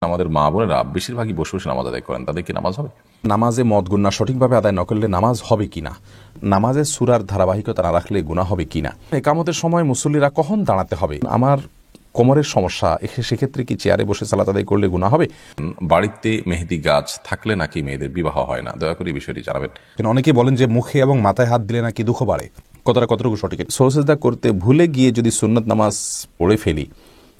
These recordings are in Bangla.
আমাদের মা বোনেরা বেশিরভাগই বসে বসে নামাজ আদায় করেন, তাদের কি নামাজ হবে? নামাজে মদ গুন্না সঠিকভাবে আদায় না করলে নামাজ হবে কিনা, নামাজের সুরার ধারাবাহিকতা না রাখলে গুনাহ হবে কিনা, একামতের সময় মুসল্লিরা কখন দাঁড়াতে হবে, আমার কোমরের সমস্যা, সেক্ষেত্রে কি চেয়ারে বসে সালাত আদায় করলে গুনাহ হবে? বাড়িতে মেহেদি গাছ থাকলে নাকি মেয়েদের বিবাহ হয় না, দয়া করে এই বিষয়টি জানাবেন। অনেকে বলেন যে মুখে এবং মাথায় হাত দিলে নাকি দুঃখ বাড়ে, কতটুকু সঠিক? সজদা করতে ভুলে গিয়ে যদি সুন্নত নামাজ পড়ে ফেলি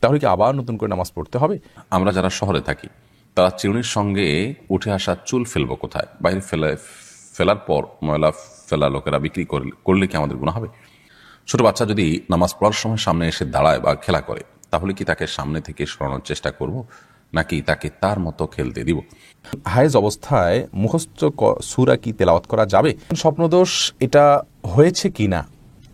তাহলে কি আবার নতুন করে নামাজ পড়তে হবে? আমরা যারা শহরে থাকি তারা চিরুনির সঙ্গে উঠে আসা চুল ফেলবো কোথায়? বাইরে ফেলার পর ময়লা ফেলা লোকেরা বিক্রি করলে কি আমাদের গুনাহ হবে? ছোট বাচ্চা যদি নামাজ পড়ার সময় সামনে এসে দাঁড়ায় বা খেলা করে, তাহলে কি তাকে সামনে থেকে সরানোর চেষ্টা করব, নাকি তাকে তার মতো খেলতে দিব? হায়েজ অবস্থায় মুখস্থ সূরা কি তেলাওয়াত করা যাবে? স্বপ্নদোষ এটা হয়েছে কিনা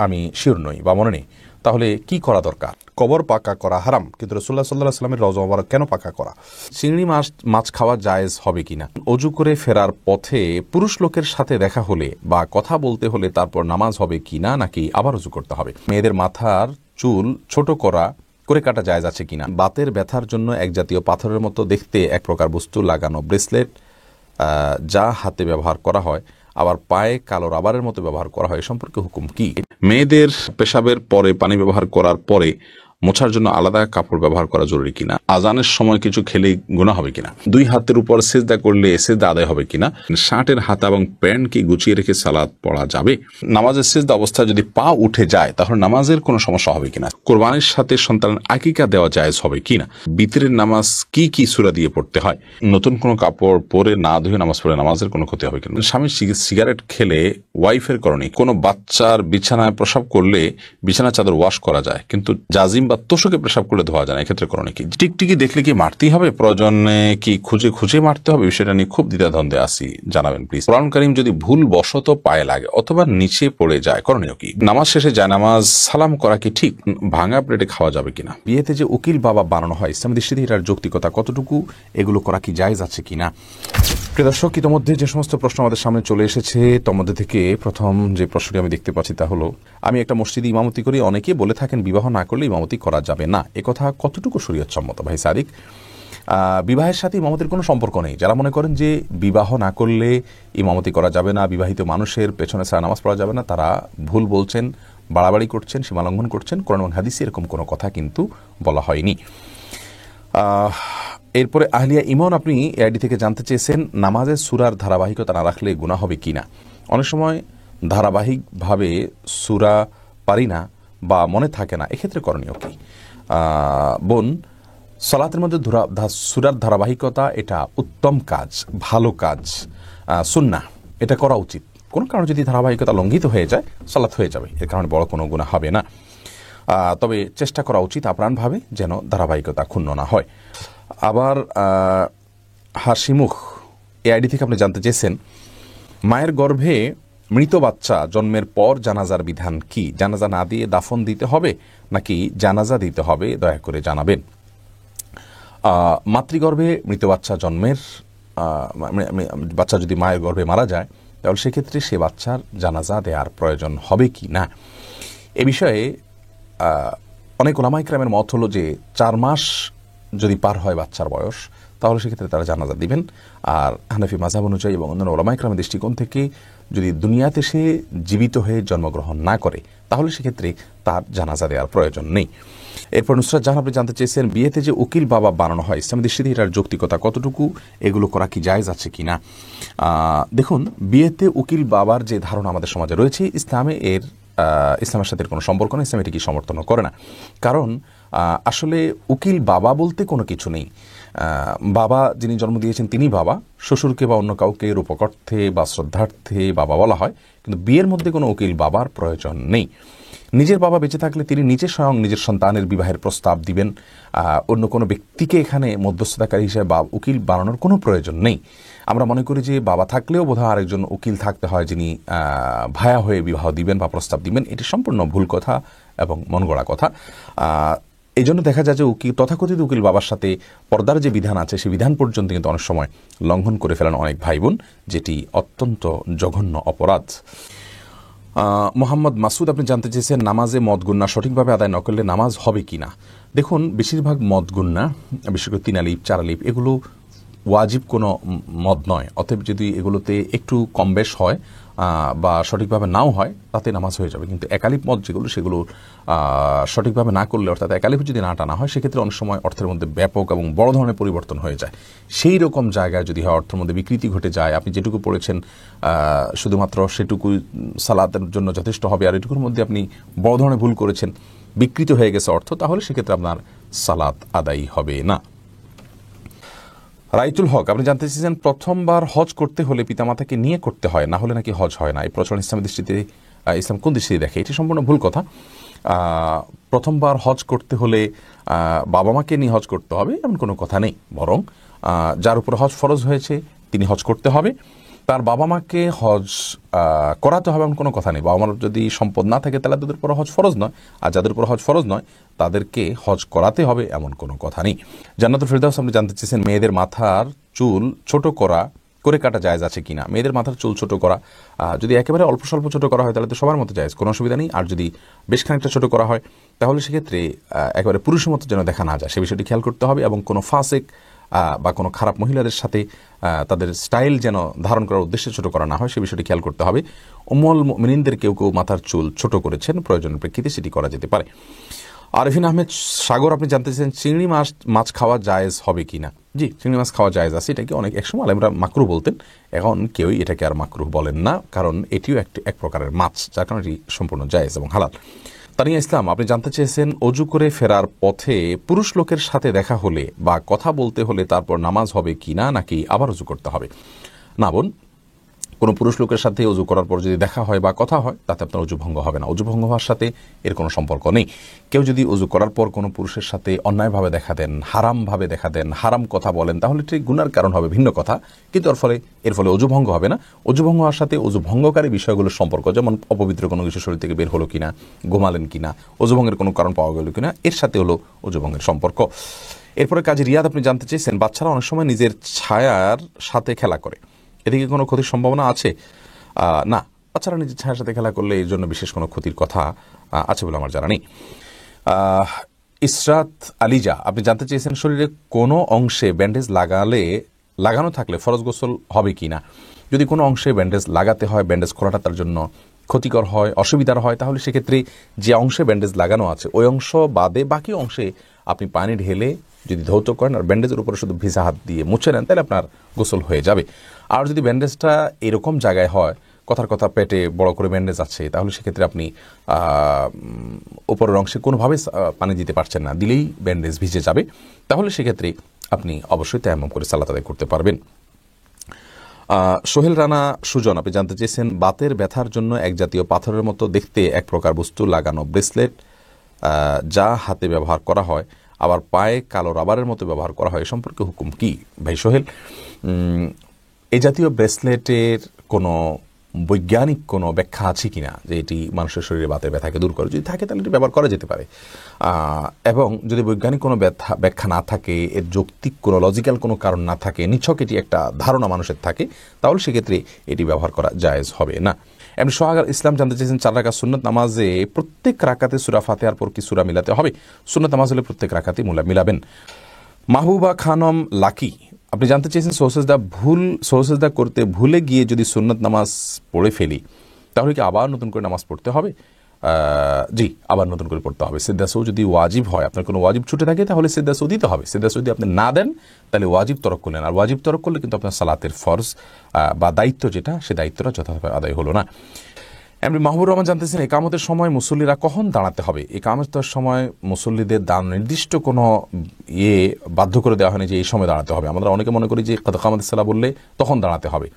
আমি শিওর নই বা মনে নেই, তাহলে কি করা দরকার? কবর পাকা করা হারাম, কিন্তু রাসূলুল্লাহ সাল্লাল্লাহু আলাইহি ওয়াসাল্লামের রওজা মোবারক কেন পাকা করা? চিংড়ি মাছ খাওয়া জায়েজ হবে কিনা? অজু করে ফেরার পথে পুরুষ লোকের সাথে দেখা হলে বা কথা বলতে হলে তারপর নামাজ হবে কিনা, নাকি আবার অজু করতে হবে? মেয়েদের মাথার চুল ছোট করে কাটা জায়েজ আছে কিনা? বাতের ব্যথার জন্য এক জাতীয় পাথরের মতো দেখতে এক প্রকার বস্তু লাগানো ব্রেসলেট যা হাতে ব্যবহার করা হয় আবার পায়ে কালো রাবারের মতো ব্যবহার করা হয়, সম্পর্কে হুকুম কি? মেয়েদের পেশাবের পরে পানি ব্যবহার করার পরে মোছার জন্য আলাদা কাপড় ব্যবহার করা জরুরি কিনা? আজানের সময় কিছু খেলে গুনাহ হবে কিনা? দুই হাতের উপর সিজদা করলে সিজদা আদায় হবে কিনা? শার্টের হাতা এবং প্যান্ট কি গুছিয়ে রেখে সালাত পড়া যাবে? নামাজের সিজদা অবস্থায় যদি পা উঠে যায় তাহলে নামাজের কোনো সমস্যা হবে কিনা? কোরবানির সাথে সন্তানের আকিকা দেওয়া জায়েজ হবে কিনা? বিতরের নামাজ কি সূরা দিয়ে পড়তে হয়? নতুন কোনো কাপড় পরে না ধুয়ে নামাজ পড়ে নামাজের কোনো ক্ষতি হবে কিনা? স্বামী সিগারেট খেলে ওয়াইফের করণীয়, কোনো বাচ্চার বিছানায় প্রসাব করলে বিছানা চাদর ওয়াশ করা যায়, কিন্তু জাজিম বা তোষকে পেশাব করলে ধোয়া যায় না, এক্ষেত্রে করণীয় কি? টিকটিকি দেখলে কি মারতেই হবে? প্রয়োজনে কি খুঁজে মারতে হবে? বিষয়টা নিয়ে খুব দ্বিধাদ্বন্দ্বে আছি, জানাবেন প্লিজ। কোরআন কারীম যদি ভুল বশত পায়ে লাগে অথবা নিচে পড়ে যায়, করণীয় কি? নামাজ শেষে জায়নামাজ সালাম করা কি ঠিক? ভাঙা প্লেটে খাওয়া যাবে কিনা? বিয়েতে যে উকিল বাবা বানানো হয়, ইসলামী দৃষ্টিতে এটার যৌক্তিকতা কতটুকু, এগুলো করা কি জায়েজ আছে কিনা? প্রিয় দর্শক, ইতোমধ্যে যে সমস্ত প্রশ্ন আমাদের সামনে চলে এসেছে তার মধ্যে থেকে প্রথম যে প্রশ্নটি আমি দেখতে পাচ্ছি তা হলো, আমি একটা মসজিদে ইমামতি করি, অনেকে বলে থাকেন বিবাহ না করলে ইমামতি করা যাবে না, একথা কতটুকু শরীয়তসম্মত? ভাই সাদিক, বিবাহের সাথে ইমামতির কোনো সম্পর্ক নেই। যারা মনে করেন যে বিবাহ না করলে ইমামতি করা যাবে না, বিবাহিত মানুষের পেছনে ছাড়া নামাজ পড়া যাবে না, তারা ভুল বলছেন, বাড়াবাড়ি করছেন, সীমালঙ্ঘন করছেন। কোরআন এবং হাদিসে এরকম কোনো কথা কিন্তু বলা হয়নি। এরপরে আহলিয়া ইমন, আপনি এআইডি থেকে জানতে চেয়েছেন নামাজের সূরার ধারাবাহিকতা না রাখলে গুনাহ হবে কিনা। অনেক সময় ধারাবাহিকভাবে সূরা পারি না বা মনে থাকে না, এক্ষেত্রে করণীয় কি? বোন, সালাতের মধ্যে সূরার ধারাবাহিকতা এটা উত্তম কাজ, ভালো কাজ, সুন্নাহ, এটা করা উচিত। কোনো কারণে যদি ধারাবাহিকতা লঙ্ঘিত হয়ে যায় সালাত হয়ে যাবে, এর কারণে বড় কোনো গুনাহ হবে না। তবে চেষ্টা করা উচিত আপ্রাণভাবে যেন ধারাবাহিকতা ক্ষুণ্ণ না হয়। আবার হাসিমুখ এআইডি থেকে আপনি জানতে চেয়েছেন, মায়ের গর্ভে মৃত বাচ্চা জন্মের পর জানাজার বিধান কি? জানাজা না দিয়ে দাফন দিতে হবে নাকি জানাজা দিতে হবে, দয়া করে জানাবেন। মাতৃগর্ভে মৃত বাচ্চা জন্মের বাচ্চা যদি মায়ের গর্ভে মারা যায় তাহলে সেক্ষেত্রে সে বাচ্চার জানাজা দেওয়ার প্রয়োজন হবে কি না, এ বিষয়ে অনেক ওলামা ইকরামের মত হলো যে 4 মাস যদি পার হয় বাচ্চার বয়স তাহলে সেক্ষেত্রে তারা জানাজা দিবেন। আর হানাফি মাযহাব অনুযায়ী এবং অন্যান্য ওলামা ইকরামের দৃষ্টিকোণ থেকে যদি দুনিয়াতে সে জীবিত হয়ে জন্মগ্রহণ না করে তাহলে সেক্ষেত্রে তার জানাজা দেওয়ার প্রয়োজন নেই। এরপর নুসরাত জাহান, আপনি জানতে চেয়েছেন বিয়েতে যে উকিল বাবা বানানো হয়, ইসলামী দৃষ্টিতে এটার যৌক্তিকতা কতটুকু, এগুলো করা কি জায়েজ আছে কিনা? দেখুন, বিয়েতে উকিল বাবার যে ধারণা আমাদের সমাজে রয়েছে, ইসলামের সাথে কোনো সম্পর্ক নেই, ইসলাম এটিকে সমর্থন করে না। কারণ আসলে উকিল বাবা বলতে কোনো কিছু নেই। বাবা যিনি জন্ম দিয়েছেন তিনি বাবা, শ্বশুরকে বা অন্য কাউকে রূপকর্থে বা শ্রদ্ধার্থে বাবা বলা হয়, কিন্তু বিয়ের মধ্যে কোনো উকিল বাবার প্রয়োজন নেই। নিজের বাবা বেঁচে থাকলে তিনি নিজে স্বয়ং নিজের সন্তানের বিবাহের প্রস্তাব দিবেন, অন্য কোনো ব্যক্তিকে এখানে মধ্যস্থতাকারী হিসেবে বা উকিল বানানোর কোনো প্রয়োজন নেই। আমরা মনে করি যে বাবা থাকলেও বোধহয় আরেকজন উকিল থাকতে হয় যিনি ভায়া হয়ে বিবাহ দিবেন বা প্রস্তাব দিবেন, এটি সম্পূর্ণ ভুল কথা এবং মনগড়া কথা। এই জন্য দেখা যায় যে তথাকথিত উকিল বাবার সাথে পর্দার যে বিধান আছে সেই বিধান পর্যন্ত কিন্তু অনেক সময় লঙ্ঘন করে ফেলেন অনেক ভাই বোন, যেটি অত্যন্ত জঘন্য অপরাধ। মোহাম্মদ মাসুদ আপনি জানতে চেয়েছেন নামাজে মদ গুন্না সঠিকভাবে আদায় না করলে নামাজ হবে কি না। দেখুন, বেশিরভাগ মদ গুন্না, বিশেষ করে 3 আলিফ 4 আলিফ, এগুলো ওয়াজিব কোনো মদ নয়। অতএব যদি এগুলোতে একটু কম বেশ হয় বা সঠিকভাবে নাও হয়, তাতে নামাজ হয়ে যাবে। কিন্তু 1 আলিফ মদ যেগুলো, সেগুলো সঠিকভাবে না করলে, অর্থাৎ 1 আলিফ যদি না টানা হয়, সেক্ষেত্রে অনেক সময় অর্থের মধ্যে ব্যাপক এবং বড় ধরনের পরিবর্তন হয়ে যায়। সেই রকম জায়গায় যদি হয়, অর্থের মধ্যে বিকৃতি ঘটে যায়, আপনি যেটুকু পড়েছেন শুধুমাত্র সেটুকু সালাতের জন্য যথেষ্ট হবে, আর এটুকুর মধ্যে আপনি বড় ধরনের ভুল করেছেন, বিকৃত হয়ে গেছে অর্থ, তাহলে সেক্ষেত্রে আপনার সালাত আদায়ী হবে না। রাইতুল হক আপনি জানতে চেয়েছেন প্রথমবার হজ করতে হলে পিতামাতাকে নিয়ে করতে হয়, না হলে নাকি হজ হয় না। এই প্রচলন ইসলামের দৃষ্টিতে, ইসলাম কোন দৃষ্টিতে দেখে? এটি সম্পূর্ণ ভুল কথা। প্রথমবার হজ করতে হলে বাবা মাকে নিয়ে হজ করতে হবে এমন কোনো কথা নেই। বরং যার উপর হজ ফরজ হয়েছে তিনি হজ করতে হবে, তার বাবা মাকে হজ করাতে হবে এমন কোনো কথা নেই। বাবা মার যদি সম্পদ না থাকে তাহলে তাদের উপর হজ ফরজ নয়, আর যাদের উপর হজ ফরজ নয় তাদেরকে হজ করাতে হবে এমন কোনো কথা নেই। জান্নাতুল ফেরদাউস আপনি জানতে চেয়েছেন মেয়েদের মাথার চুল ছোট করে কাটা জায়েজ আছে কিনা। মেয়েদের মাথার চুল ছোট করা যদি একেবারে অল্প স্বল্প ছোট করা হয় তাহলে তো সবার মতো জায়েজ, কোনো অসুবিধা নেই। আর যদি বেশ খানিকটা ছোট করা হয় তাহলে সেক্ষেত্রে একেবারে পুরুষের মতো যেন দেখা না যায়, সে বিষয়টি খেয়াল করতে হবে। এবং কোনো ফাসেক বা কোনো খারাপ মহিলাদের সাথে তাদের স্টাইল যেন ধারণ করার উদ্দেশ্যে ছোট করা না হয়, সে বিষয়টি খেয়াল করতে হবে। উম্মুল মুমিনিনদের কেউ মাথার চুল ছোট করেছেন, প্রয়োজনের প্রেক্ষিতে সেটি করা যেতে পারে। আরিফিন আহমেদ সাগর আপনি জানতে চাইছেন চিংড়ি মাছ খাওয়া জায়েজ হবে কিনা। জি, চিংড়ি মাছ খাওয়া জায়েজ আছে। এটাকে অনেক একসময় আলেমরা মাকরু বলতেন, এখন কেউই এটাকে আর মাকরু বলেন না, কারণ এটিও এক প্রকারের মাছ, যার কারণে এটি সম্পূর্ণ জায়েজ এবং হালাল। তানিয়া ইসলাম আপনি জানতে চেয়েছেন অজু করে ফেরার পথে পুরুষ লোকের সাথে দেখা হলে বা কথা বলতে হলে তারপর নামাজ হবে কিনা, নাকি আবার অজু করতে হবে। না বোন, কোনো পুরুষ লোকের সাথে অজু করার পর যদি দেখা হয় বা কথা হয় তাতে আপনার অজু ভঙ্গ হবে না। অজু ভঙ্গ হওয়ার সাথে এর কোনো সম্পর্ক নেই। কেউ যদি অজু করার পর কোনো পুরুষের সাথে অন্যায়ভাবে দেখা দেন, হারামভাবে দেখা দেন, হারাম কথা বলেন, তাহলে ঠিক গুনার কারণ হবে, ভিন্ন কথা। কিন্তু এর ফলে অজু ভঙ্গ হবে না। অজু ভঙ্গ হওয়ার সাথে অজু ভঙ্গকারী বিষয়গুলোর সম্পর্ক, যেমন অপবিত্র কোনো কিছু শরীর থেকে বের হলো কিনা, ঘুমালেন কিনা, অজু ভঙ্গের কোনো কারণ পাওয়া গেল কিনা, এর সাথে হলো অজু ভঙ্গের সম্পর্ক। এরপরে কাজী রিয়াদ আপনি জানতে চেয়েছেন বাচ্চারা অনেক সময় নিজের ছায়ার সাথে খেলা করে, এদিকে কোনো ক্ষতির সম্ভাবনা আছে? না, বাচ্চারা নিজের ছায়ার সাথে খেলা করলে এর জন্য বিশেষ কোনো ক্ষতির কথা আছে বলে আমার জানা নেই। ইসরাত আলিজা আপনি জানতে চেয়েছেন শরীরে কোনো অংশে ব্যান্ডেজ লাগানো থাকলে ফরজ গোসল হবে কি না। যদি কোনো অংশে ব্যান্ডেজ লাগাতে হয়, ব্যান্ডেজ খোলাটা তার জন্য ক্ষতিকর হয়, অসুবিধার হয়, তাহলে সেক্ষেত্রে যে অংশে ব্যান্ডেজ লাগানো আছে ওই অংশ বাদে বাকি অংশে আপনি পানি ঢেলে যদি ধৌত করেন আর ব্যান্ডেজের উপরে শুধু ভিজা হাত দিয়ে মুছে নেন, তাহলে আপনার গোসল হয়ে যাবে। আর যদি ব্যান্ডেজটা এরকম জায়গায় হয়, কথার কথা পেটে বড় করে ব্যান্ডেজ আছে, তাহলে সেক্ষেত্রে আপনি উপরের অংশে কোনোভাবে পানি দিতে পারছেন না, দিলেই ব্যান্ডেজ ভিজে যাবে, তাহলে সেক্ষেত্রে আপনি অবশ্যই তায়াম্মুম করে সালাত আদায় করতে পারবেন। সোহেল রানা সুজন আপনি জানতে চেয়েছেন বাতের ব্যথার জন্য এক জাতীয় পাথরের মতো দেখতে এক প্রকার বস্তু লাগানো ব্রেসলেট যা হাতে ব্যবহার করা হয় আবার পায়ে কালো রাবারের মতো ব্যবহার করা হয়, এ সম্পর্কে হুকুম কি? ভাই সোহেল, এই জাতীয় ব্রেসলেটের কোনো বৈজ্ঞানিক কোনো ব্যাখ্যা আছে কিনা যে এটি মানুষের শরীরে বাতের ব্যথাকে দূর করে? যদি থাকে তাহলে এটি ব্যবহার করা যেতে পারে। এবং যদি বৈজ্ঞানিক কোনো ব্যাখ্যা না থাকে, এর যৌক্তিক কোনো লজিক্যাল কোনো কারণ না থাকে, নিছক এটি একটা ধারণা মানুষের থাকে, তাহলে সেক্ষেত্রে এটি ব্যবহার করা জায়েজ হবে না। এমনি সোহাগ ইসলাম জানতে চেয়েছেন 4 রাকাত সুন্নত নামাজে প্রত্যেক রাকাতে সূরা ফাতিহার পর কি সূরা মিলাতে হবে? সুন্নত নামাজ হলে প্রত্যেক রাকাতে মিলাবেন। মাহবুবা খানম লাকি আপনি জানতে চেয়েছেন সহসেজদা করতে ভুলে গিয়ে যদি সুন্নত নামাজ পড়ে ফেলি তাহলে কি আবার নতুন করে নামাজ পড়তে হবে? জি, আবার নতুন করে পড়তে হবে। সিদ্দাসৌ যদি ওয়াজিব হয়, আপনার কোনো ওয়াজিব ছুটে থাকে, তাহলে সিদ্দাসৌ দিতে হবে। সিদ্দাসৌ যদি আপনি না দেন তাহলে ওয়াজিব তরক করলেন, আর ওয়াজিব তরক করলে কিন্তু আপনার সালাতের ফরজ বা দায়িত্ব যেটা, সে দায়িত্বটা যথাযথভাবে আদায় হলো না। এমনি মাহবুর রহমান জানতেছেন একামতের সময় মুসল্লিরা কখন দাঁড়াতে হবে? একামতের সময় মুসল্লিদের নির্দিষ্ট কোনো বাধ্য করে দেওয়া হয়নি যে এই সময় দাঁড়াতে হবে। আমরা অনেকে মনে করি যে কামাত সালা বললে তখন দাঁড়াতে হবে,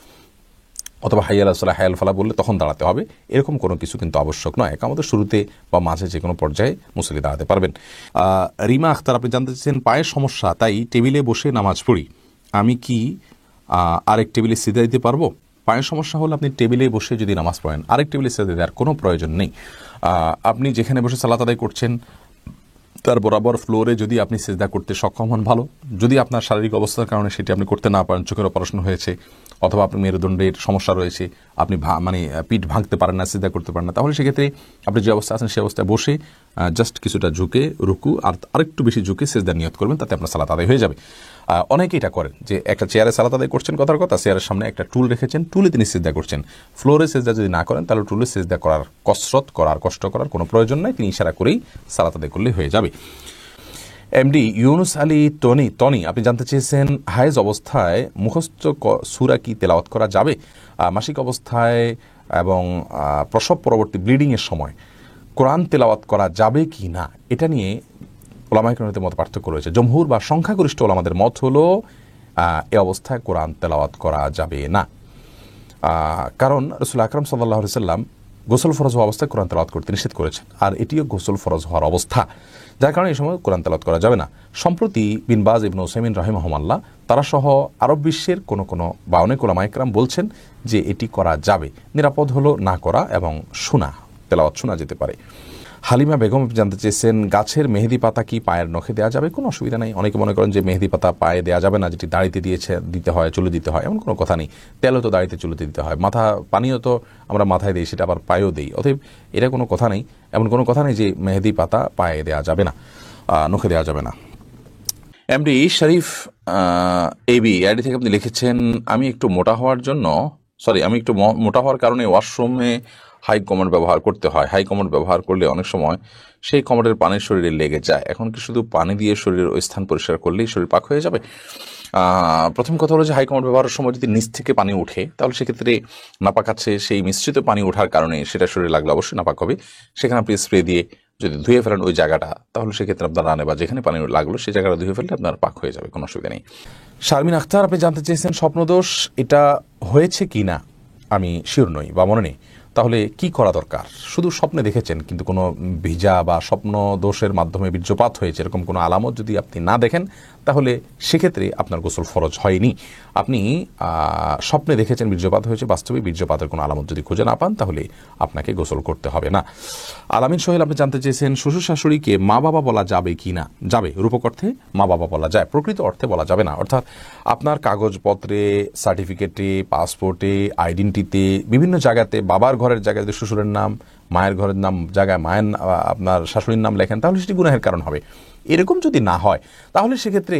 অথবা হাইয়াল সালাহ হায়াল ফালা বললে তখন দাঁড়াতে হবে, এরকম কোনো কিছু কিন্তু আবশ্যক নয়। একামতের শুরুতে বা মাঝে যে কোনো পর্যায়ে মুসল্লি দাঁড়াতে পারবেন। রিমা আখতার আপনি জানতে চাচ্ছেন পায়ের সমস্যা, তাই টেবিলে বসে নামাজ পড়ি, আমি কি আরেক টেবিলে সিধা দিতে পারবো? পায়ের সমস্যা হলে আপনি টেবিলে বসে যদি নামাজ পড়েন, আরেক টেবিলে সিধা দেওয়ার কোনো প্রয়োজন নেই। আপনি যেখানে বসে সালাত আদায় করছেন তার বরাবর ফ্লোরে যদি আপনি সিজদা করতে সক্ষম হন ভালো, যদি আপনার শারীরিক অবস্থার কারণে সেটি আপনি করতে না পারেন, চোখের অপারেশন হয়েছে অথবা আপনার মেরুদণ্ডের সমস্যা রয়েছে, আপনি মানে পিঠ ভাঙতে পারেন না, সিজদা করতে পারেন না, তাহলে সেক্ষেত্রে আপনি যে অবস্থা আছেন সেই অবস্থায় বসে জাস্ট কিছুটা ঝুঁকে রুকু আর আরেকটু বেশি ঝুঁকে সিজদা নিয়ত করবেন, তাতে আপনার সালাত আদায় হয়ে যাবে। অনেকে এটা করেন যে একটা চেয়ারে সালাত আদায় করছেন, কথার কথা চেয়ারের সামনে একটা টুল রেখেছেন, টুলে তিনি সিজদা করছেন। ফ্লোরে সিজদা যদি না করেন তাহলে টুলে সিজদা করার কষ্ট করার কোনো প্রয়োজন নাই, তিনি ইশারা করেই সালাত আদায় করলে হয়ে যাবে। এমডি ইউনুস আলী টনি আপনি জানতে চেয়েছেন হায়েজ অবস্থায় মুখস্থ সূরা কি তেলাওয়াত করা যাবে? মাসিক অবস্থায় এবং প্রসব পরবর্তী ব্লিডিংয়ের সময় কোরআন তেলাওয়াত করা যাবে কি না, এটা নিয়ে ওলামায়ে কেরামের মত পার্থক্য রয়েছে। জমহুর বা সংখ্যাগরিষ্ঠ ওলামাদের মত হলো এ অবস্থায় কোরআন তেলাওয়াত করা যাবে না, কারণ রাসূল আকরাম সাল্লাল্লাহু আলাইহি ওয়াসাল্লাম গোসল ফরজ হওয়া অবস্থায় কোরআন তেলাওয়াত করতে নিষেধ করেছেন, আর এটিও গোসল ফরজ হওয়ার অবস্থা, যার কারণে এই সময় কোরআন তেলাওয়াত করা যাবে না। সম্প্রতি বিন বাজ ইবনে উসাইমিন রাহিমাহুল্লাহ তারা সহ আরব বিশ্বের কোনো বা অনেক ওলামায়ে কেরাম বলছেন যে এটি করা যাবে, নিরাপদ হলো না করা এবং তেলাওয়াত শোনা যেতে পারে। হালিমা বেগম জানতে চেয়েছেন গাছের মেহেদি পাতা কি পায়ের নখে দেওয়া যাবে? কোনো অসুবিধা নেই। অনেকে মনে করেন যে মেহেদি পাতা পায়ে দেওয়া যাবে না, যেটি দাড়িতে দিতে হয়, চুলে দিতে হয়, এমন কোনো কথা নেই। তেলও তো দাড়িতে চুলে দিতে হয়, পানিও তো আমরা মাথায় দিই, সেটা আবার পায়েও দিই, অতএব এটা কোনো কথা নেই, এমন কোনো কথা নেই যে মেহেদি পাতা পায়ে দেওয়া যাবে না, নখে দেওয়া যাবে না। এমডি শরীফ এবি আইডি থেকে আপনি লিখেছেন আমি একটু মোটা হওয়ার কারণে ওয়াশরুমে হাই কমোড ব্যবহার করতে হয়। হাই কমোড ব্যবহার করলে অনেক সময় সেই কমোডের পানি শরীরে লেগে যায়, এখন কি শুধু পানি দিয়ে শরীরের ওই স্থান পরিষ্কার করলেই শরীর পাক হয়ে যাবে? প্রথম কথা হলো যে হাই কমোড ব্যবহারের সময় যদি নিচ থেকে পানি উঠে তাহলে সেক্ষেত্রে নাপাক আছে, সেই মিশ্রিত পানি ওঠার কারণে সেটা শরীরে লাগলে অবশ্যই নাপাক হবে। সেখানে আপনি স্প্রে দিয়ে যদি ধুয়ে ফেলেন ওই জায়গাটা, তাহলে সেক্ষেত্রে আপনার রানে বা যেখানে পানি লাগলো সেই জায়গাটা ধুয়ে ফেললে আপনার পাক হয়ে যাবে, কোনো অসুবিধা নেই। শারমিন আখতার আপনি জানতে চেয়েছেন স্বপ্নদোষ এটা হয়েছে কি না আমি শিওর নই বা মনে নেই, তাহলে কি করা দরকার? শুধু স্বপ্নে দেখেছেন কিন্তু কোনো ভিজা বা স্বপ্ন দোষের মাধ্যমে বীর্যপাত হয়েছে এরকম কোনো আলামত যদি আপনি না দেখেন তাহলে সেক্ষেত্রে আপনার গোসল ফরজ হয়নি। আপনি স্বপ্নে দেখেছেন বীর্যপাত হয়েছে, বাস্তবে বীর্যপাতের কোনো আলামত যদি খুঁজে না পান তাহলে আপনাকে গোসল করতে হবে না। আলামিন সোহেল আপনি জানতে চেয়েছেন শ্বশুর শাশুড়িকে মা বাবা বলা যাবে কি না? যাবে, রূপক অর্থে মা বাবা বলা যায়, প্রকৃত অর্থে বলা যাবে না। অর্থাৎ আপনার কাগজপত্রে, সার্টিফিকেটে, পাসপোর্টে, আইডেন্টিতে, বিভিন্ন জায়গাতে বাবার ঘরের জায়গায় যদি শ্বশুরের নাম, মায়ের ঘরের নাম জায়গায় আপনার শাশুড়ির নাম লেখেন তাহলে সেটি গুনাহের কারণ হবে। এরকম যদি না হয় তাহলে সেক্ষেত্রে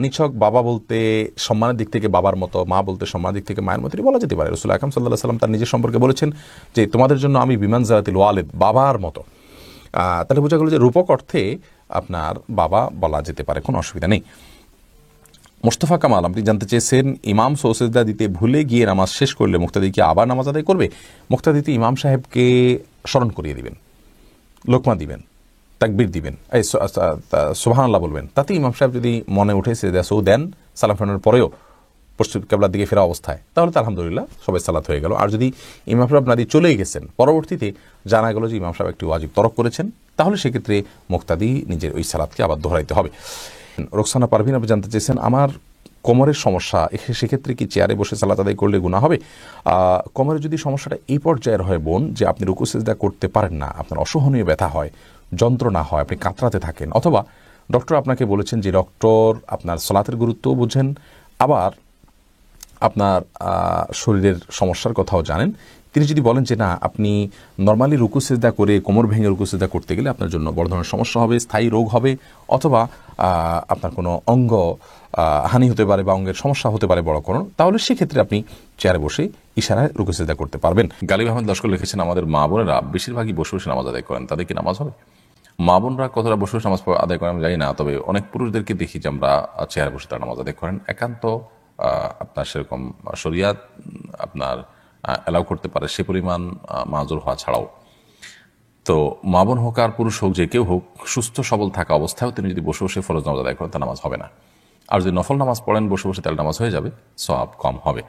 নিছক বাবা বলতে সম্মানের দিক থেকে বাবার মতো, মা বলতে সম্মানের দিক থেকে মায়ের মতোই বলা যেতে পারে। রাসূল আকরাম সাল্লাল্লাহু আলাইহি ওয়াসাল্লাম তার নিজের সম্পর্কে বলেছেন যে তোমাদের জন্য আমি বিমানজারাতিল ওয়ালিদ, বাবার মতো। তাহলে বোঝা গেল যে রূপক অর্থে আপনার বাবা বলা যেতে পারে, কোনো অসুবিধা নেই। মোস্তফা কামাল আপনি জানতে চেয়েছেন ইমাম সৌসেজদা দিতে ভুলে গিয়ে নামাজ শেষ করলে মুক্তাদি কি আবার নামাজ আদায় করবে? মুক্তাদিতে ইমাম সাহেবকে স্মরণ করিয়ে দিবেন, লোকমা দিবেন, তাকবীর দিবেন, সুবহানাল্লাহ বলবেন, তাতে ইমাম সাহেব যদি মনে উঠে সেজদা সৌ দেন সালাম ফেরানোর পরেও পশ্চিম কিবলার দিকে ফেরা অবস্থায়, তাহলে তো আলহামদুলিল্লাহ সবাই সালাত হয়ে গেল। আর যদি ইমাম সাহেব আপনাদের চলেই গেছেন, পরবর্তীতে জানা গেল যে ইমাম সাহেব একটি ওয়াজিব তরক করেছেন, তাহলে সেক্ষেত্রে মুক্তাদি নিজের ওই সালাতকে আবার দোহরাইতে হবে। রোকসানা পারভিন আপনি জানতে চেয়েছেন আমার কোমরের সমস্যা, সেক্ষেত্রে কি চেয়ারে বসে সালাত আদায় করলে গুনাহ হবে? কোমরের যদি সমস্যাটা এই পর্যায়ের হয় বোন যে আপনি রুকু সিজদা করতে পারেন না, আপনার অসহনীয় ব্যথা হয়, যন্ত্রণা হয়, আপনি কাতরাতে থাকেন, অথবা ডক্টর আপনাকে বলেছেন যে ডক্টর আপনার সালাতের গুরুত্বও বুঝেন, আবার আপনার শরীরের সমস্যার কথাও জানেন, তিনি যদি বলেন যে না আপনি নর্মালি রুকু সিজদা করে কোমর ভেঙে রুকু সিজদা করতে গেলে আপনার জন্য বড় ধরনের সমস্যা হবে, স্থায়ী রোগ হবে, অথবা আপনার কোনো অঙ্গ হানি হতে পারে বা অঙ্গের সমস্যা হতে পারে বড় কোনো, তাহলে সেক্ষেত্রে আপনি চেয়ারে বসে ইশারায় রুকু সিজদা করতে পারবেন। গালিব আহমেদ লস্কর লিখেছেন আমাদের মা বোনেরা বেশিরভাগই বসে বসে নামাজ আদায় করেন, তাদের কি নামাজ হবে? মা বোনরা কতটা বসে বসে নামাজ আদায় করেন আমি জানি না, তবে অনেক পুরুষদেরকে দেখি যে আমরা চেয়ারে বসে তারা নামাজ আদায় করেন। একান্ত আপনার সেরকম শরিয়াত আপনার অ্যালাউ করতে পারে সে পরিমাণ মাজুর হওয়া ছাড়াও, তো মা বোন হোক আর পুরুষ হোক যে কেউ হোক সুস্থ সবল থাকা অবস্থায়ও তিনি যদি বসে বসে ফরজ নামাজ আদায় করেন তার নামাজ হবে না। আর যদি নফল নামাজ পড়েন বসে বসে তাহলে নামাজ হয়ে যাবে, সওয়াব কম হবে।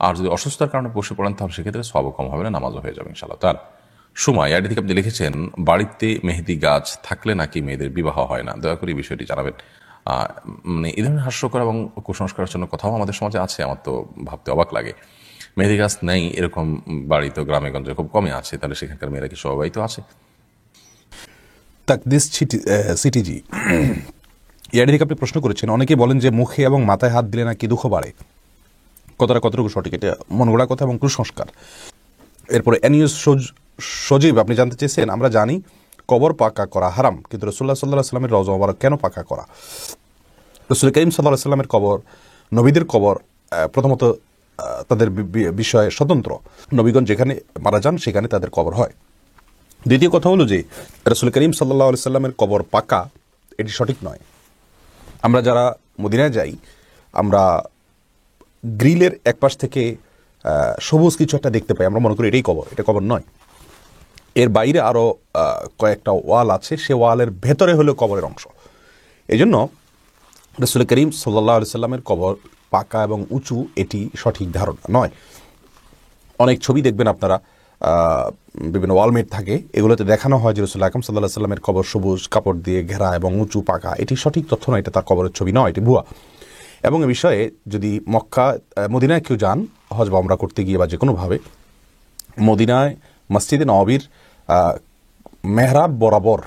আর যদি অসুস্থতার কারণে বসে পড়েন তাহলে সেক্ষেত্রে সওয়াবও কম হবে না, নামাজও হয়ে যাবে ইনশাআল্লাহ। তার সময় আইডি থেকে আপনি লিখেছেন বাড়িতে মেহেদি গাছ থাকলে নাকি মেয়েদের বিবাহ হয় না, দয়া করে এই বিষয়টি জানাবেন। মানে এই ধরনের হাস্যকর এবং কুসংস্কারের জন্য কথাও আমাদের সমাজে আছে, আমার তো ভাবতে অবাক লাগে। মেহেদি গাছ নেই এরকম বাড়ি তো গ্রামে গঞ্জে খুব কমই আছে, তাহলে সেখানকার মেয়েরা কি স্বভাবিত আছে? তাকদিস সিটিজি ইয়ার দিকে আপনি প্রশ্ন করেছেন, অনেকে বলেন যে মুখে এবং মাথায় হাত দিলে নাকি দুঃখ বাড়ে, কথাটা কতটুকু সঠিক? এটা মন গড়া কথা এবং কুসংস্কার। এরপরে এনিউস সজীব আপনি জানতে চেয়েছেন, আমরা জানি কবর পাকা করা হারাম, কিন্তু রাসূলুল্লাহ সাল্লাল্লাহু আলাইহি ওয়াসাল্লামের রওজা মোবারক কেন পাকা করা? রাসূল করিম সাল্লাল্লাহু আলাইহি ওয়াসাল্লামের কবর, নবীদের কবর প্রথমত তাদের বিষয়ে স্বতন্ত্র। নবীগণ যেখানে মারা যান সেখানে তাদের কবর হয়। দ্বিতীয় কথা হলো যে রাসূল করিম সাল্লাল্লাহু আলাইহি ওয়াসাল্লামের কবর পাকা, এটি সঠিক নয়। আমরা যারা মদিনায় যাই, আমরা গ্রিলের এক পাশ থেকে সবুজ কিছু একটা দেখতে পাই, আমরা মনে করি এটাই কবর, এটা কবর নয়। এর বাইরে আরও কয়েকটা ওয়াল আছে, সে ওয়ালের ভেতরে হলো কবরের অংশ। এই জন্য রাসূল করিম সাল্লাল্লাহু আলাইহি ওয়াসাল্লামের কবর পাকা এবং উঁচু, এটি সঠিক ধারণা নয়। অনেক ছবি দেখবেন আপনারা, বিভিন্ন ওয়ালমেট থাকে, এগুলোতে দেখানো হয় যে রাসূল আকরাম সাল্লাল্লাহু আলাইহি ওয়াসাল্লামের কবর সবুজ কাপড় দিয়ে ঘেরা এবং উঁচু পাকা। এটি সঠিক তথ্য নয়, এটা তার কবরের ছবি নয়, এটি ভুয়া। এবং এ বিষয়ে যদি মদিনায় কেউ যান হজ বা উমরা করতে গিয়ে বা যে কোনোভাবে, মদিনায় মসজিদে নববীর মেহরাব বরাবর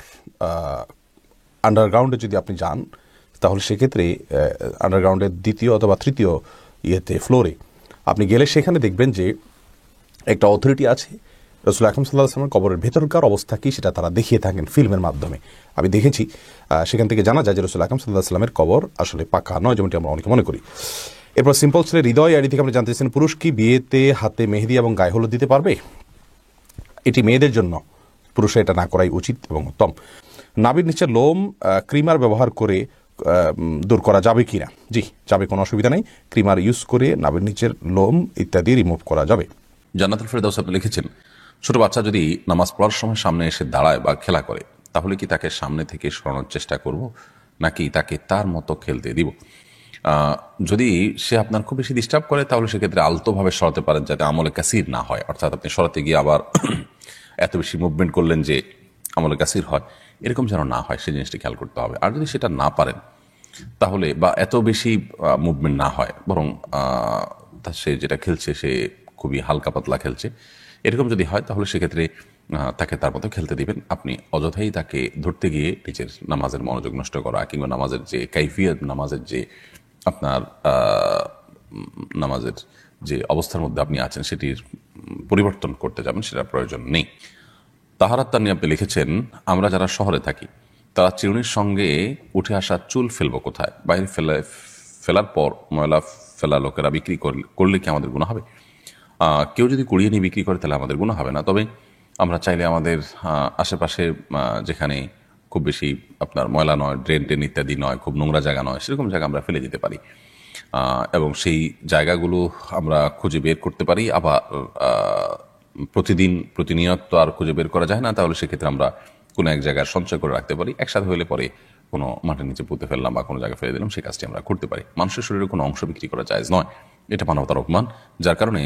আন্ডারগ্রাউন্ডে যদি আপনি যান, তাহলে সেক্ষেত্রে আন্ডারগ্রাউন্ডের দ্বিতীয় অথবা তৃতীয় ফ্লোরে আপনি গেলে সেখানে দেখবেন যে একটা অথরিটি আছে, রাসূল আকরাম সাল্লাল্লাহু আলাইহি ওয়াসাল্লামের কবরের ভেতরকার অবস্থা কী সেটা তারা দেখিয়ে থাকেন ফিল্মের মাধ্যমে। আমি দেখেছি, সেখান থেকে জানা যায় যে রাসূল আকরাম সাল্লাল্লাহু আলাইহি ওয়াসাল্লামের কবর আসলে পাকা নয়, যেমনটি আমরা অনেকে মনে করি। এরপর সিম্পল ছেলে হৃদয় আইডি থেকে আপনি জানতে চাইছেন, পুরুষ কি বিয়েতে হাতে মেহেদি এবং গায়ে হলুদ দিতে পারবে? এটি মেয়েদের জন্য, পুরুষের এটা না করাই উচিত এবং উত্তম। নাভির নিচে লোম ক্রিমার ব্যবহার করে দূর করা যাবে কি না? জি, যাবে, কোনো অসুবিধা নেই। ক্রিমার ইউজ করে নাভির নিচের লোম ইত্যাদি রিমুভ করা যাবে। জান্নাতুল ফেরদাউস আপনি লিখেছেন, ছোট বাচ্চা যদি নামাজ পড়ার সময় সামনে এসে দাঁড়ায় বা খেলা করে, তাহলে কি তাকে সামনে থেকে সরানোর চেষ্টা করব, নাকি তাকে তার মতো খেলতে দিব? যদি সে আপনার খুব বেশি ডিস্টার্ব করে, তাহলে সেক্ষেত্রে আলতোভাবে সরাতে পারেন, যাতে আমলে কাসির না হয়। অর্থাৎ আপনি সরাতে গিয়ে আবার এত বেশি মুভমেন্ট করলেন যে আমলে কাসির হয়, এরকম যেন না হয়, সেই জিনিসটি খেয়াল করতে হবে। আর যদি সেটা না পারেন, তাহলে বা এত বেশি মুভমেন্ট না হয়, বরং সে যেটা খেলছে সে খুবই হালকা পাতলা খেলছে, এরকম যদি হয়, তাহলে সেক্ষেত্রে তাকে তার মতো খেলতে দিবেন। আপনি অযথাই তাকে ধরতে গিয়ে নিজের নামাজের মনোযোগ নষ্ট করা, কিংবা নামাজের যে কাইফিয়ত, নামাজের যে আপনার নামাজের যে অবস্থার মধ্যে আপনি আছেন সেটির পরিবর্তন করতে যাবেন, সেটার প্রয়োজন নেই। তাহারাত তানি আপনি লিখেছেন, আমরা যারা শহরে থাকি তারা চিরুনির সঙ্গে উঠে আসা চুল ফেলবো কোথায়? বাইরে ফেলার পর ময়লা ফেলা লোকেরা বিক্রি করলে কি আমাদের গুনাহ হবে? কেউ যদি কুড়িয়ে নিয়ে বিক্রি করে তাহলে আমাদের গুনাহ হবে না। তবে আমরা চাইলে আমাদের আশেপাশে যেখানে খুব বেশি আপনার ময়লা নয়, ড্রেন টেন ইত্যাদি নয়, খুব নোংরা জায়গা নয়, সেরকম জায়গা আমরা ফেলে দিতে পারি, এবং সেই জায়গাগুলো আমরা খুঁজে বের করতে পারি। আবার প্রতিনিয়ত আর খুঁজে বের করা যায় না, তাহলে সেক্ষেত্রে আমরা কোনো এক জায়গায় সঞ্চয় করে রাখতে পারি। একসাথে হলে পরে কোনো মাটির নিচে পুঁতে ফেললাম বা কোনো জায়গায় ফেলে দিলাম, সেই কাজটি আমরা করতে পারি। মানুষের শরীরে কোনো অংশ বিক্রি করা জায়েজ নয়, এটা মানবতার অপমান। যার কারণে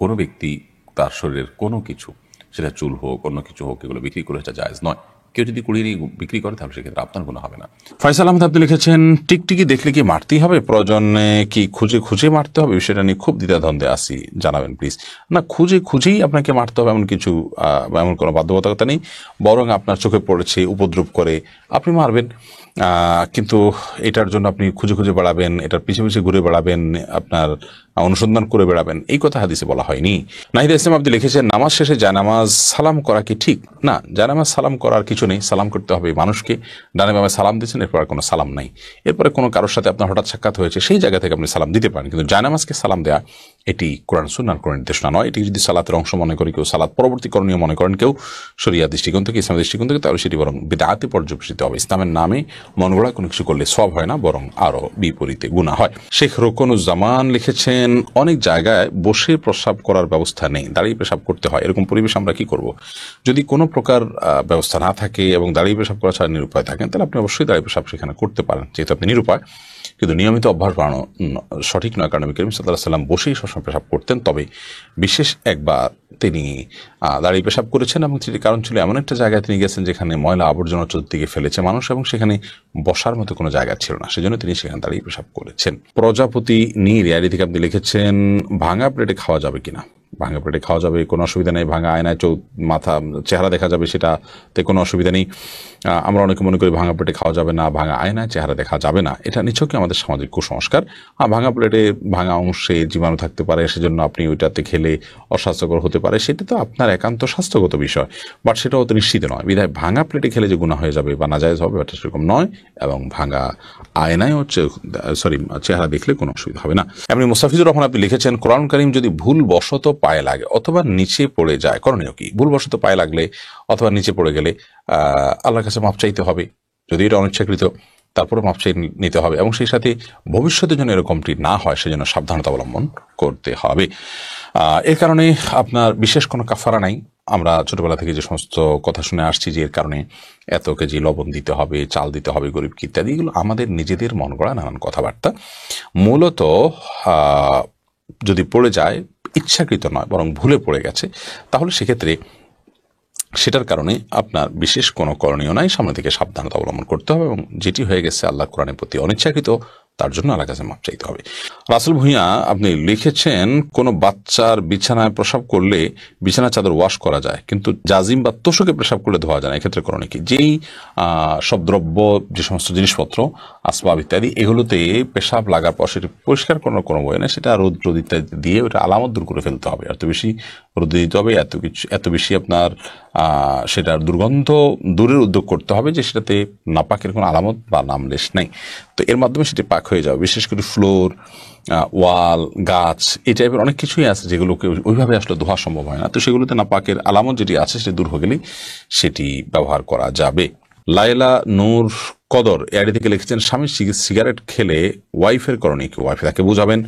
কোনো ব্যক্তি তার শরীরের কোনো কিছু, সেটা চুল হোক, অন্য কিছু হোক, এগুলো বিক্রি করে এটা জায়েজ নয়। কেউ যদি কুড়িয়ে নিয়ে বিক্রি করে, তাহলে সেক্ষেত্রে আপনার গুনাহ হবে না। ফয়সাল আহমেদ আপনি লিখেছেন, টিকটিকি দেখলে কি মারতেই হবে? প্রয়োজনে কি খুঁজে খুঁজে মারতে হবে? বিষয়টা নিয়ে খুব দ্বিধাদ্বন্দ্বে আসি, জানাবেন প্লিজ। না, খুঁজে খুঁজেই আপনাকে মারতে হবে এমন কিছু, এমন কোনো বাধ্যবাধকতা নেই। বরং আপনার চোখে পড়েছে, উপদ্রব করে, আপনি মারবেন। কিন্তু এটার জন্য আপনি খুঁজে খুঁজে বেড়াবেন, এটার পিছিয়ে পিছিয়ে ঘুরে বেড়াবেন, আপনার অনুসন্ধান করে বেড়াবেন, এই কথা হাদিসে বলা হয়নি। নাহিদ ইসলাম আপনি লিখেছেন, নামাজ শেষে জায়নামাজ সালাম করা কি ঠিক? না, জায়নামাজ সালাম করার কিছু নেই। সালাম করতে হবে মানুষকে। ডানে বামে সালাম দিচ্ছেন, এরপর আর কোনো সালাম নাই। এরপরে কোনো কারোর সাথে আপনার হঠাৎ সাক্ষাৎ হয়েছে, সেই জায়গা থেকে আপনি সালাম দিতে পারেন, কিন্তু জায়নামাজকে সালাম দেওয়া এটি কোরআন সুন্নাহর কোনো নির্দেশনা নয়। এটি যদি সালাতের অংশ মনে করে কেউ, সালাত পরবর্তী করণীয় মনে করেন কেউ, শরিয়া দৃষ্টিকোণ থেকে, ইসলামের দৃষ্টিকোণ থেকে, তাহলে সেটি বরং বিদআতে পর্যবেসিত হবে। ইসলামের নামে মন গড়া কোনো কিছু করলে সওয়াব হয় না, বরং আরো বিপরীতে গুনাহ হয়। শেখ রোকনুজ্জামান লিখেছেন, অনেক জায়গায় বসে প্রস্রাব করার ব্যবস্থা নেই, দাঁড়িয়ে পেশাব করতে হয়, এরকম পরিবেশ আমরা কি করব? যদি কোনো প্রকার ব্যবস্থা না থাকে এবং দাঁড়িয়ে পেশাব করা ছাড়া নিরুপায় থাকেন, তাহলে আপনি অবশ্যই দাঁড়িয়ে পেশাব সেখানে করতে পারেন, যেহেতু আপনি নিরুপায়। কিন্তু নিয়মিত অভ্যাস বাড়ানো সঠিক নয়, কারণ নবী করিম সাল্লাল্লাহু আলাইহি ওয়াসাল্লাম বসেই সবসময় পেশাব করতেন। তবে বিশেষ একবার তিনি দাঁড়িয়ে পেশাব করেছেন, এবং সেটি কারণ ছিল এমন একটা জায়গায় তিনি গেছেন যেখানে ময়লা আবর্জনা চতুর্দিকে ফেলেছে মানুষ, এবং সেখানে বসার মতো কোনো জায়গা ছিল না, সেজন্য তিনি সেখানে দাঁড়িয়ে পেশাব করেছেন। প্রজাপতি নীর থেকে আপনি লিখেছেন, ভাঙা প্লেটে খাওয়া যাবে কিনা? ভাঙা প্লেটে খাওয়া যাবে, কোনো অসুবিধা নেই। ভাঙা আয়নায় মাথা চেহারা দেখা যাবে, সেটাতে কোনো অসুবিধা নেই। আমরা অনেকে মনে করি ভাঙা প্লেটে খাওয়া যাবে না, ভাঙা আয়নায় চেহারা দেখা যাবে না। এটা নিছকই আমাদের সামাজিক কুসংস্কার। ভাঙা প্লেটে ভাঙা অংশে জীবাণু থাকতে পারে, সেজন্য আপনি ওইটাতে খেলে অস্বাস্থ্যকর হতে পারে, সেটা তো আপনার একান্ত স্বাস্থ্যগত বিষয়, বাট সেটাও তো নিশ্চিত নয়। বিধায় ভাঙা প্লেটে খেলে যে গুনাহ হয়ে যাবে বা নাজায়েজ হবে, এটা সেরকম নয়। এবং ভাঙা আয়নায় চেহারা দেখলে কোনো অসুবিধা হবে না। এমনি মুস্তাফিজুর রহমান আপনি লিখেছেন, কোরআন কারীম যদি ভুল বশত পায়ে লাগে অথবা নিচে পড়ে যায়, করণীয় কি? ভুল বশত পায়ে লাগলে অথবা নিচে পড়ে গেলে আল্লাহর কাছে মাপ চাইতে হবে, যদি এটা অনিচ্ছাকৃত, তারপরে মাপ চাই নিতে হবে, এবং সেই সাথে ভবিষ্যতে যেন এরকমটি না হয় সেজন্য সাবধানতা অবলম্বন করতে হবে। এর কারণে আপনার বিশেষ কোনো কাফারা নাই। আমরা ছোটবেলা থেকে যে সমস্ত কথা শুনে আসছি যে এর কারণে এত কেজি লবণ দিতে হবে, চাল দিতে হবে গরিবকে ইত্যাদি, এগুলো আমাদের নিজেদের মন গড়া নানান কথাবার্তা। মূলত যদি পড়ে যায়, ইচ্ছাকৃত নয় বরং ভুলে পড়ে গেছে, তাহলে সেক্ষেত্রে সেটার কারণে আপনার বিশেষ কোনো করণীয় নাই, সামনে থেকে সাবধানতা অবলম্বন করতে হবে, এবং যেটি হয়ে গেছে আল্লাহ কোরআনের প্রতি অনিচ্ছাকৃত, তার জন্য আল্লাহর কাছে মাপ চাইতে হবে। রাসেল ভূঁইয়া আপনি লিখেছেন, কোনো বাচ্চার বিছানায় প্রসাব করলে বিছানার চাদর ওয়াশ করা যায়, কিন্তু জাজিম বা তোষকে প্রসাব করলে ধোয়া যায় না, এক্ষেত্রে করণীয় কি? যেই সব দ্রব্য, যে সমস্ত জিনিসপত্র, আসবাব ইত্যাদি, এগুলোতে পেশাব লাগার পর সেটি পরিষ্কার করার কোনো বই না, সেটা রোদ ইত্যাদি দিয়ে ওটা আলামত দূর করে ফেলতে হবে। এত বেশি রোদ দিতে হবে, এত বেশি আপনার সেটার দুর্গন্ধ দূরের উদ্যোগ করতে হবে যে সেটাতে নাপাকের কোনো আলামত বা নামলেশ নাই। তো এর মাধ্যমে সেটি পাক হয়ে যাবে। বিশেষ করে ফ্লোর, ওয়াল, গাছ, এই টাইপের অনেক কিছুই আছে যেগুলোকে ওইভাবে আসলে ধোয়া সম্ভব হয় না। তো সেগুলোতে নাপাকের আলামত যেটি আছে সেটি দূর হয়ে গেলেই সেটি ব্যবহার করা যাবে। লায়লা নূর কদর এআইডি থেকে লিখেছেন, স্বামী সিগারেট খেলে ওয়াইফের করণীয় কি? ওয়াইফ তাকে বোঝাবেন,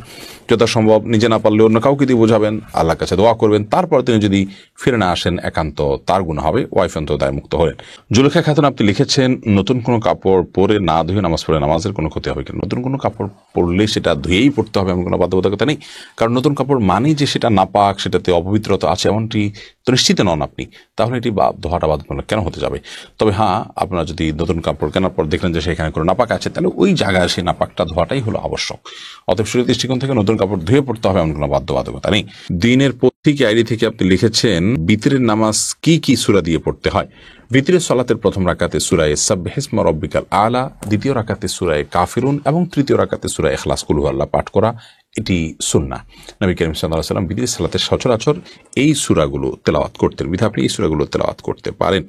যথাসম্ভব নিজে না পারলে অন্য কাউকে দিয়ে বোঝাবেন, আল্লাহর কাছে দোয়া করবেন, তারপর তিনি যদি ফিরে না আসেন একান্ত তার গুনাহ হবে, ওয়াইফ অন্তত দায় মুক্ত হলেন। জুলেখা খাতুন আপনি লিখেছেন, নতুন কোনো কাপড় পরে না ধুয়ে নামাজ পড়ে নামাজের কোনো ক্ষতি হবে কিনা? নতুন কোনো কাপড় পরলে সেটা ধুয়েই পড়তে হবে এমন কোনো বাধ্যবাধকতা নেই, কারণ নতুন কাপড় মানেই যে সেটা নাপাক, সেটাতে অপবিত্রতা আছে এমনটি তো নিশ্চিত নন আপনি, তাহলে এটি ধোয়াটা বাধ্যতামূলক কেন হতে যাবে? তবে হ্যাঁ, আপনারা যদি নতুন কাপড় কেনার পর দেখলেন যে সেখানে কোনো নাপাক আছে, তাহলে ওই জায়গায় সেই নাপাকটা ধোয়াটাই হলো আবশ্যক। অতএব শরীর দৃষ্টিকোণ থেকে নতুন কাপড় ধুয়ে পড়তে হবে এমন কোনো বাধ্যবাধকতা নেই। দিনের পত্রিকা আইডি থেকে আপনি লিখেছেন, বিতরের নামাজ কি কি সূরা দিয়ে পড়তে হয়? বিতরের সালাতের প্রথম রাকাতে সূরা সাব্বিহিসমা রাব্বিকাল আলা, দ্বিতীয় রাকাতে সূরা কাফিরুন এবং তৃতীয় রাকাতে সূরা ইখলাস কুল হুয়াল্লাহ পাঠ করা, এটি সুন্নাহ। নবী করিম সাল্লাল্লাহু আলাইহি ওয়াসাল্লাম বিতরের সালাতে সচরাচর এই সূরাগুলো তেলাওয়াত করতেন, বিধায় আপনি এই সূরাগুলো তেলাওয়াত করতে পারেন।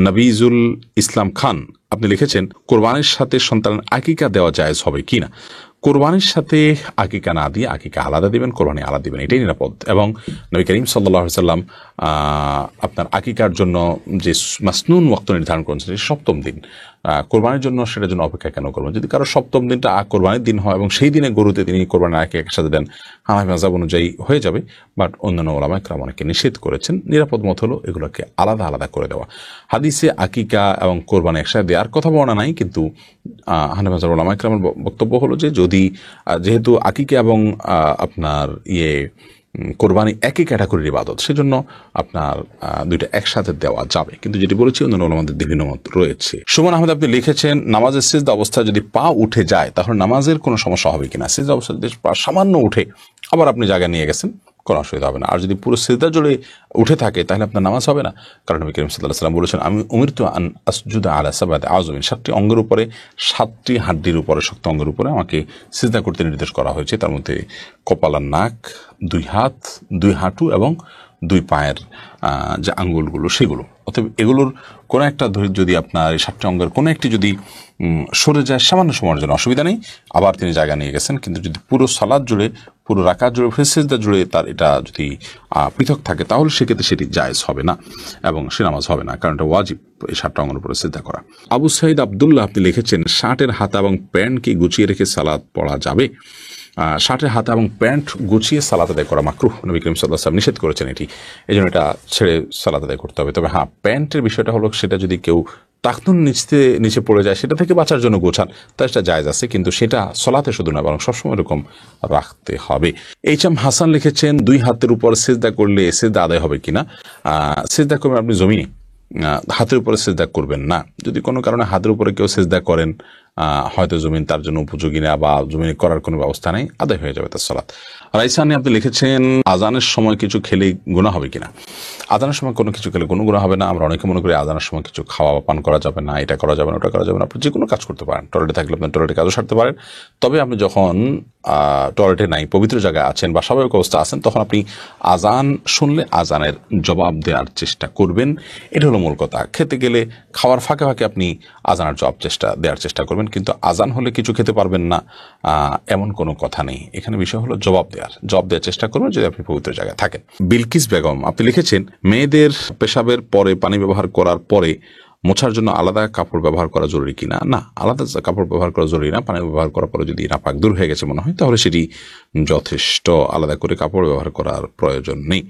নবীজুল ইসলাম খান আপনি লিখেছেন, কোরবানির সাথে সন্তানের আকিকা দেওয়া জায়েজ হবে কিনা? কোরবানির সাথে আকিকা না দিয়ে আকিকা আলাদা দিবেন, কোরবানি আলাদা দিবেন, এটাই নিরাপদ। এবং নবী করিম সাল্লাল্লাহু আলাইহি ওয়াসাল্লাম আপনার আকিকার জন্য যে মাসনুন ওয়াক্ত নির্ধারণ করেছেন সপ্তম দিন, কোরবানির জন্য সেটার জন্য অপেক্ষা কেন করবেন? যদি কারো সপ্তম দিনটা কোরবানির দিন হয় এবং সেই দিনে গরুতে তিনি কোরবানির আকিকা একসাথে দেন, হানাফি মাযহাব অনুযায়ী হয়ে যাবে, বাট অন্যান্য উলামায়ে কেরাম অনেকে নিষেধ করেছেন। নিরাপদ মত হলো এগুলোকে আলাদা আলাদা করে দেওয়া। হাদিসে আকিকা এবং কোরবানি একসাথে দেওয়ার কথা বলা নাই, কিন্তু হানাফি মাযহাব উলামায়ে কেরামের বক্তব্য হলো যে যদি যেহেতু আকিকা এবং আপনার কোরবানি একই ক্যাটাগরির ইবাদত, সেজন্য আপনার দুইটা একসাথে দেওয়া যাবে। কিন্তু যেটি বলেছি অন্যান্য উলামাদের বিভিন্ন মত রয়েছে। সুমন আহমেদ আপনি লিখেছেন, নামাজের সিজদা অবস্থায় যদি পা উঠে যায় তাহলে নামাজের কোনো সমস্যা হবে কিনা? সিজদা অবস্থায় যদি পা সামান্য উঠে আবার আপনি জায়গায় নিয়ে গেছেন, কোনো অসুবিধা হবে না। আর যদি পুরো সিজদা জুড়ে উঠে থাকে তাহলে আপনার নামাজ হবে না, কারণ নবী করিম সাল্লাল্লাহু আলাইহি ওয়াসাল্লাম বলেছেন, আমি উমিরতু আন আসজুদা আলা সাবআতি আযমিন, 7টি অঙ্গের উপরে, 7টি হাড্ডির উপরে, শক্ত অঙ্গের উপরে আমাকে সিজদা করতে নির্দেশ করা হয়েছে। তার মধ্যে কপাল আর নাক, 2 হাত, 2 হাঁটু এবং 2 পায়ের যে আঙ্গুলগুলো সেগুলো। অতএব এগুলোর কোনো একটা যদি আপনার এই 7টি অঙ্গের কোনো একটি যদি সরে যায় সামান্য সময়ের জন্য অসুবিধা নেই, আবার তিনি জায়গা নিয়ে গেছেন। কিন্তু যদি পুরো সালাত জুড়ে, পুরো রাকাত জুড়ে, সিজদা জুড়ে তার এটা যদি পৃথক থাকে তাহলে সেক্ষেত্রে সেটি জায়েজ হবে না এবং সে নামাজ হবে না, কারণ এটা ওয়াজিব এই 7টা অঙ্গের উপরে সিজদা করা। আবু সাইদ আব্দুল্লাহ আপনি লিখেছেন, শার্টের হাতা এবং প্যান্ট কি গুছিয়ে রেখে সালাত পড়া যাবে? শার্টের হাতা এবং প্যান্ট গুছিয়ে সালাত আদায় করা মাকরুহ, নবী করিম সাল্লাল্লাহু আলাইহি ওয়াসাল্লাম নিষেধ করেছেন এটি, এই জন্য এটা ছেড়ে সালাত আদায় করতে হবে। তবে হ্যাঁ, প্যান্টের বিষয়টা হলো সেটা যদি কেউ টাকনুন নিচে পড়ে যায় সেটা থেকে বাঁচার জন্য গোছান, তাই সেটা জায়েজ আছে, কিন্তু সেটা সলাতে শুধু না বরং সবসময় এরকম রাখতে হবে। এইচ.এম. হাসান লিখেছেন, 2 হাতের উপর সিজদা করলে সিজদা আদায় হবে কিনা? সিজদা করবেন আপনি জমিনে, হাতের উপরে সিজদা করবেন না। যদি কোনো কারণে হাতের উপরে কেউ সিজদা করেন, হয়তো জমিন তার জন্য উপযোগী না বা জমিন করার কোনো ব্যবস্থা নেই, আদায় হয়ে যাবে তার সালাত। রাইসানি আপনি লিখেছেন আজানের সময় কিছু খেলে গুনাহ হবে কিনা। আজানের সময় কোনো কিছু খেলে কোনো গুনাহ হবে না। আমরা অনেকে মনে করি আজানের সময় কিছু খাওয়া বা পান করা যাবে না, এটা করা যাবে না, ওটা করা যাবে না। আপনি যে কোনো কাজ করতে পারেন, টয়লেটে থাকলে আপনি টয়লেটে কাজও সারতে পারেন। তবে আপনি যখন টয়লেটে নাই, পবিত্র জায়গায় আছেন বা স্বাভাবিক অবস্থা আছেন, তখন আপনি আজান শুনলে আজানের জবাব দেওয়ার চেষ্টা করবেন। এটা হলো মূল কথা। খেতে গেলে খাওয়ার ফাঁকে ফাঁকে আপনি আজানের জবাব দেওয়ার চেষ্টা করবেন, কিন্তু আজান হলে কিছু খেতে পারবেন না এমন কোনো কথা নেই। এখানে বিষয় হলো জবাব দেওয়ার চেষ্টা করবেন যদি আপনি পবিত্র জায়গায় থাকেন। বিলকিস বেগম আপনি লিখেছেন মেয়েদের পেশাবের পরে পানি ব্যবহার করার পরে মোছার জন্য আলাদা কাপড় ব্যবহার করা জরুরি কিনা। না, আলাদা কাপড় ব্যবহার করা জরুরি না। পানি ব্যবহার করার পরে যদি নাপাক দূর হয়ে গেছে মনে হয়, তাহলে সেটি যথেষ্ট। আলাদা করে কাপড় ব্যবহার করার প্রয়োজন নেই।